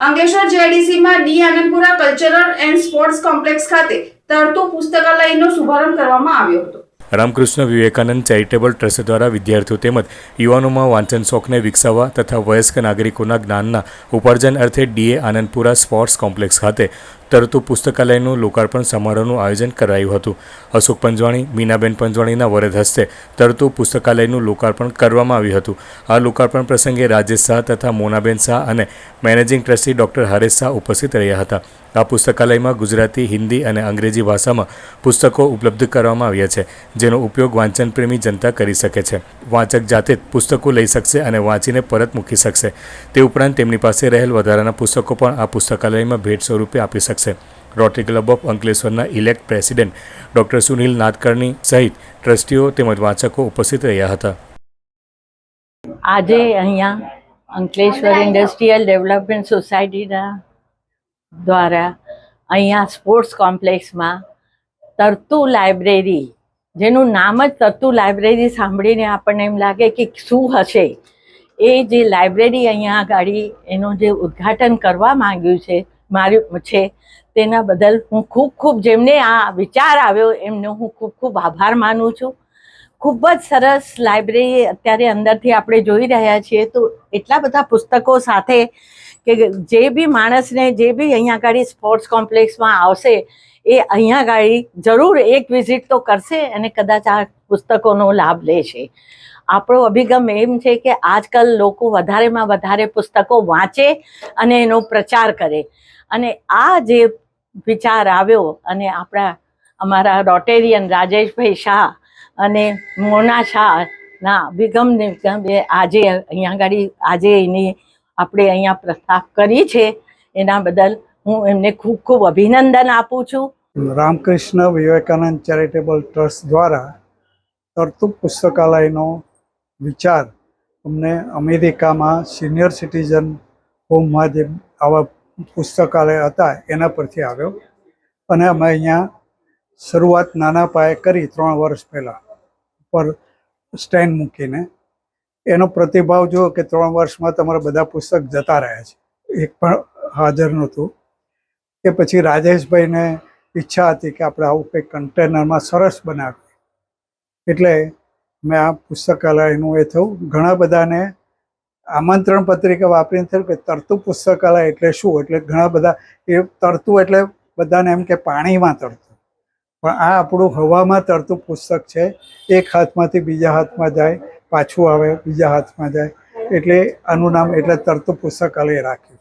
અંકલેશ્વર જેડીસીમાં D Anandpura cultural and sports complex ખાતે તરતું પુસ્તકાલયનો શુભારંભ કરવામાં આવ્યો હતો। રામકૃષ્ણ વિવેકાનંદ ચેરિટેબલ ટ્રસ્ટ દ્વારા વિદ્યાર્થીઓ તેમજ યુવાનોમાં વાંચન શોખને વિકસાવવા તથા વયસ્ક નાગરિકોના જ્ઞાનના ઉપાર્જન અર્થે ડીએ આનંદપુરા સ્પોર્ટ્સ કોમ્પ્લેક્સ ખાતે તરતું પુસ્તકાલયનું લોકાર્પણ સમારોહનું આયોજન કરાયું હતું। અશોક પંજવાણી, મીનાબેન પંજવાણીના વરદ હસ્તે તરતું પુસ્તકાલયનું લોકાર્પણ કરવામાં આવ્યું હતું। આ લોકાર્પણ પ્રસંગે રાજેશ શાહ તથા મોનાબેન શાહ અને managing trustee doctor Haresh Shah ઉપસ્થિત રહ્યા હતા। આ પુસ્તકાલયમાં ગુજરાતી, હિન્દી અને અંગ્રેજી ભાષામાં પુસ્તકો ઉપલબ્ધ કરવામાં આવ્યા છે, જેનો ઉપયોગ વાંચન પ્રેમી જનતા કરી શકે છે। વાંચક જાતે જ પુસ્તકો લઈ શકશે અને વાંચીને પરત મૂકી શકશે। તે ઉપરાંત તેમની પાસે રહેલ વધારાના પુસ્તકો પણ આ પુસ્તકાલયમાં ભેટ સ્વરૂપે આપી શકશે। રોટરી ક્લબ ઓફ અંકલેશ્વરના elect president doctor Sunil Nadkarni સહિત ટ્રસ્ટીઓ તેમજ વાંચકો ઉપસ્થિત રહ્યા હતા। આજે અહીંયા અંકલેશ્વર ઇન્ડસ્ટ્રીયલ ડેવલપમેન્ટ સોસાયટીના દ્વારા અહીંયા સ્પોર્ટ્સ કોમ્પ્લેક્સમાં તરતું લાઇબ્રેરી, જેનું નામ જ તરતું લાઇબ્રેરી સાંભળીને આપણને એમ લાગે કે શું હશે, એ જે લાઇબ્રેરી અહીંયા આગળ એનું જે ઉદ્ઘાટન કરવા માર્યું છે તેના બદલ હું ખૂબ જેમને આ વિચાર આવ્યો એમનો હું ખૂબ આભાર માનું છું। ખૂબ જ સરસ લાઇબ્રેરી અત્યારે અંદરથી આપણે જોઈ રહ્યા છીએ તો એટલા બધા પુસ્તકો સાથે કે જે બી માણસને જે બી અહીંયા આગળ સ્પોર્ટ્સ કોમ્પ્લેક્સમાં આવશે એ અહીંયા આગળ જરૂર એક વિઝિટ તો કરશે અને કદાચ આ પુસ્તકોનો લાભ લેશે। આપણો અભિગમ એમ છે કે આજકાલ લોકો વધારેમાં વધારે પુસ્તકો વાંચે અને એનો પ્રચાર કરે, અને આ જે વિચાર આવ્યો અને અમારા રોટેરિયન રાજેશભાઈ શાહ અને મોના શાહના અભિગમને આજે અહીંયા આગળ એની આપણે અહીંયા પ્રસ્થાપ કરી છે, એના બદલ હું એમને ખૂબ અભિનંદન આપું છું। રામકૃષ્ણ વિવેકાનંદ ચેરિટેબલ ટ્રસ્ટ દ્વારા તરતું પુસ્તકાલયનો વિચાર અમને અમેરિકામાં સિનિયર સિટીઝન હોમમાં જે આવા પુસ્તકાલય હતા એના પરથી આવ્યો, અને અમે અહીંયા શરૂઆત નાના પાયે કરી 3 વર્ષ પહેલાં પર સ્ટેન્ડ મૂકીને। એનો પ્રતિભાવ જુઓ કે 3 વર્ષમાં તમારા બધા પુસ્તક જતા રહ્યા છે, એક પણ હાજર નહોતું। એ પછી રાજેશભાઈને ઈચ્છા હતી કે આપણે આવું કંઈક કન્ટેનરમાં સરસ બનાવીએ, એટલે મેં આ પુસ્તકાલયનું એ થયું। ઘણા બધાને આમંત્રણ પત્રિકા વાપરીને થયું કે તરતું પુસ્તકાલય એટલે શું, એટલે ઘણા બધા એ તરતું એટલે બધાને એમ કે પાણીમાં તરતું, પણ આ આપણું હવામાં તરતું પુસ્તક છે। એક હાથમાંથી બીજા હાથમાં જાય, પાછું આવે, બીજા હાથમાં જાય, એટલે આનું નામ એટલે તરતું પુસ્તકાલય રાખ્યું।